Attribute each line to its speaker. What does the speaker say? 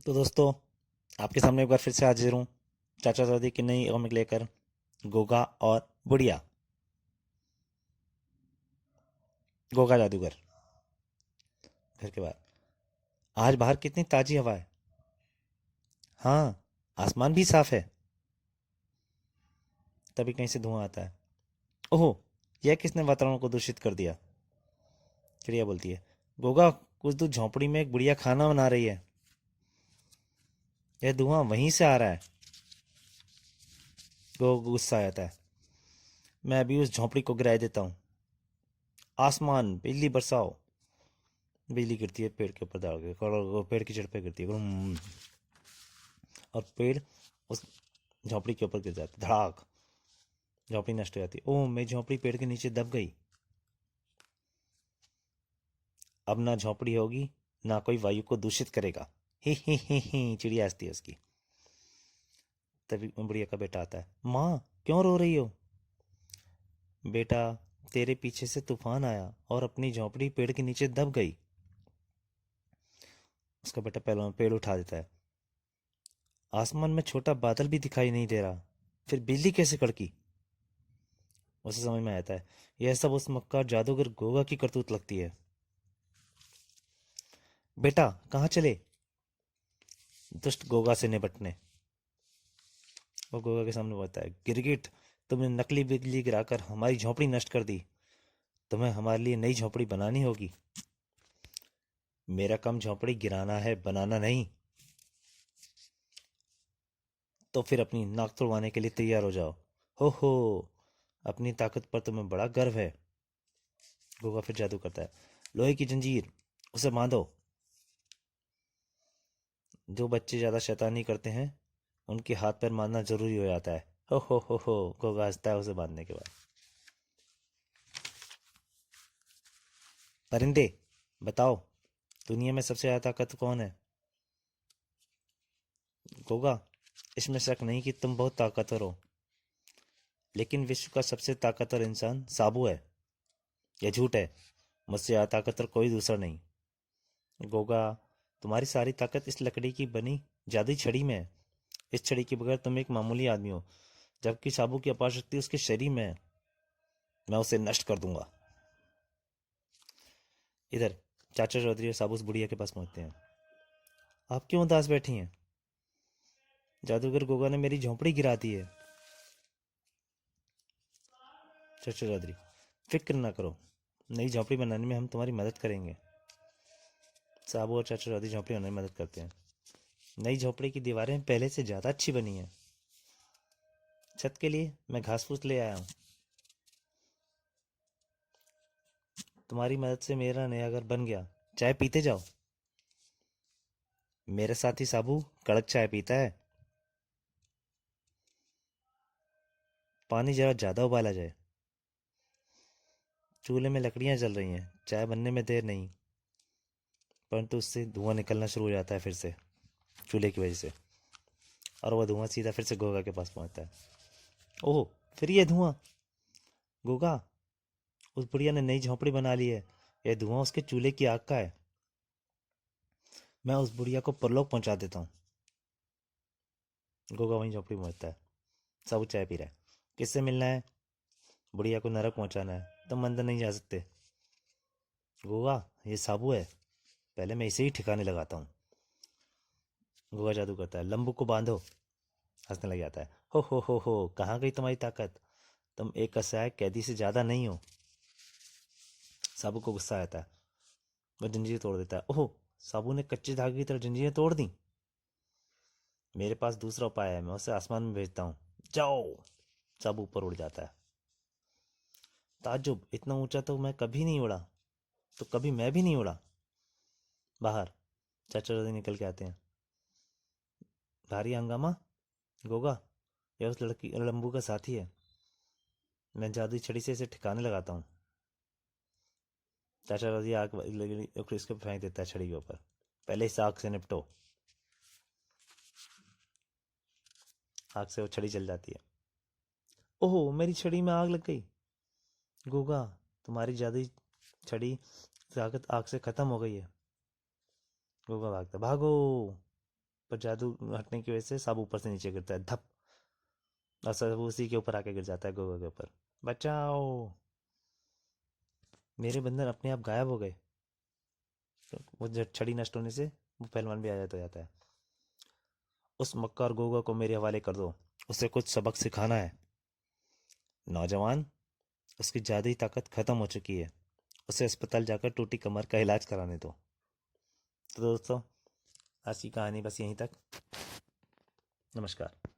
Speaker 1: तो दोस्तों, आपके सामने एक बार फिर से हाजिर हूँ चाचा दादी की नई कॉमिक लेकर। गोगा और बुढ़िया। गोगा जादूगर। घर के बाहर आज बाहर कितनी ताजी हवा है। हाँ, आसमान भी साफ है। तभी कहीं से धुआं आता है। ओहो, यह किसने वातावरण को दूषित कर दिया। चिड़िया बोलती है, गोगा, कुछ दूर झोंपड़ी में एक बुढ़िया खाना बना रही है। यह धुआं वहीं से आ रहा है। गोगा गुस्सा आ जाता है। मैं अभी उस झोंपड़ी को गिरा देता हूँ। आसमान, बिजली बरसाओ। बिजली गिरती है पेड़ के ऊपर, दाड़ के पेड़ की जड़ पे गिरती है। और पेड़ उस झोंपड़ी के ऊपर गिर जाता है। धड़ाक। झोंपड़ी नष्ट हो जाती है। ओह, मेरी झोंपड़ी पेड़ के नीचे दब गई। अब ना झोंपड़ी होगी, ना कोई वायु को दूषित करेगा। ही चिड़िया हंसती है उसकी। तभी बुढ़िया का बेटा आता है। माँ, क्यों रो रही हो। बेटा, तेरे पीछे से तूफान आया और अपनी झोंपड़ी पेड़ के नीचे दब गई। उसका बेटा पहले पेड़ उठा देता है। आसमान में छोटा बादल भी दिखाई नहीं दे रहा, फिर बिजली कैसे कड़की। उसे समझ में आता है, यह सब उस मक्कार जादूगर गोगा की करतूत लगती है। बेटा, कहाँ चले। दुष्ट गोगा से निपटने। वो गोगा के सामने बोलता है, गिरगिट, तुमने नकली बिजली गिराकर हमारी झोंपड़ी नष्ट कर दी। तुम्हें हमारे लिए नई झोंपड़ी बनानी होगी। मेरा काम झोंपड़ी गिराना है, बनाना नहीं। तो फिर अपनी नाक तुड़वाने के लिए तैयार हो जाओ। हो, अपनी ताकत पर तुम्हें बड़ा गर्व है। गोगा फिर जादू करता है। लोहे की जंजीर, उसे बांधो। जो बच्चे ज्यादा शैतानी करते हैं, उनके हाथ पैर मारना जरूरी हो जाता है। हो, गोगा हंसता है उसे बांधने के बाद। परिंदे, बताओ, दुनिया में सबसे ज्यादा ताकत कौन है। गोगा, इसमें शक नहीं कि तुम बहुत ताकतवर हो, लेकिन विश्व का सबसे ताकतवर इंसान साबू है। यह झूठ है। मुझसे ज्यादा ताकतवर कोई दूसरा नहीं। गोगा, तुम्हारी सारी ताकत इस लकड़ी की बनी जादुई छड़ी में है। इस छड़ी के बगैर तुम एक मामूली आदमी हो, जबकि साबू की अपार शक्ति उसके शरीर में है। मैं उसे नष्ट कर दूंगा। इधर चाचा चौधरी और साबू उस बुढ़िया के पास पहुंचते हैं। आप क्यों उदास बैठी हैं। जादूगर गोगा ने मेरी झोंपड़ी गिरा दी है। चाचा चौधरी, फिक्र ना करो, नई झोंपड़ी बनाने में हम तुम्हारी मदद करेंगे। साबू और चाचा चौधरी झोंपड़ी बनाने में मदद करते हैं। नई झोंपड़ी की दीवारें पहले से ज्यादा अच्छी बनी हैं। छत के लिए मैं घास फूस ले आया हूँ। तुम्हारी मदद से मेरा नया घर बन गया। चाय पीते जाओ। मेरे साथी साबू कड़क चाय पीता है। पानी जरा ज्यादा उबाला जाए। चूल्हे में लकड़ियां जल रही हैं, चाय बनने में देर नहीं। परंतु उससे धुआं निकलना शुरू हो जाता है फिर से, चूल्हे की वजह से। और वह धुआं सीधा फिर से गोगा के पास पहुंचता है। ओह, फिर ये धुआं। गोगा, उस बुढ़िया ने नई झोंपड़ी बना ली है। यह धुआं उसके चूल्हे की आग का है। मैं उस बुढ़िया को परलोक पहुंचा देता हूँ। गोगा वहीं झोंपड़ी में पहुंचता है। सब चाय पी रहा है। किससे मिलना है। बुढ़िया को नरक पहुंचाना है, तुम अंदर नहीं जा सकते। गोगा, ये साबू है, पहले मैं इसे ही ठिकाने लगाता हूँ। गोगा जादू करता है। लंबू को बांधो। हंसने लग जाता है। हो, कहाँ गई तुम्हारी ताकत। तुम एक कसाई कैदी से ज्यादा नहीं हो। साबू को गुस्सा आता है। वह जंजीर तोड़ देता है। ओह, साबू ने कच्चे धागे की तरह जंजीरें तोड़ दी। मेरे पास दूसरा उपाय है, मैं उसे आसमान में भेजता हूँ। जाओ। साबू ऊपर उड़ जाता है। ताज्जुब, इतना ऊंचा तो मैं कभी नहीं उड़ा, तो कभी मैं भी नहीं उड़ा। बाहर चाचा दादी निकल के आते हैं। भारी हंगामा। गोगा, यह उस लड़की लंबू का साथी है। मैं जादुई छड़ी से इसे ठिकाने लगाता हूँ। चाचा दादी आग इसके फेंक देता है छड़ी के ऊपर। पहले इस आग से निपटो। आग से वो छड़ी जल जाती है। ओह, मेरी छड़ी में आग लग गई। गोगा, तुम्हारी जादुई छड़ी ताकत आग से खत्म हो गई है। गोगा भागता, भागो। पर जादू हटने की वजह से साबू ऊपर से नीचे गिरता है, धप, और साबू उसी के ऊपर आके गिर जाता है, गोगा के ऊपर। बचाओ, मेरे बंधन अपने आप गायब हो गए। तो वो जब छड़ी नष्ट होने से वो पहलवान भी आ जाता है। उस मक्का और गोगा को मेरे हवाले कर दो, उसे कुछ सबक सिखाना है। नौजवान, उसकी जादुई ताकत खत्म हो चुकी है, उसे अस्पताल जाकर टूटी कमर का इलाज कराने दो। तो दोस्तों, आज की कहानी बस यहीं तक। नमस्कार।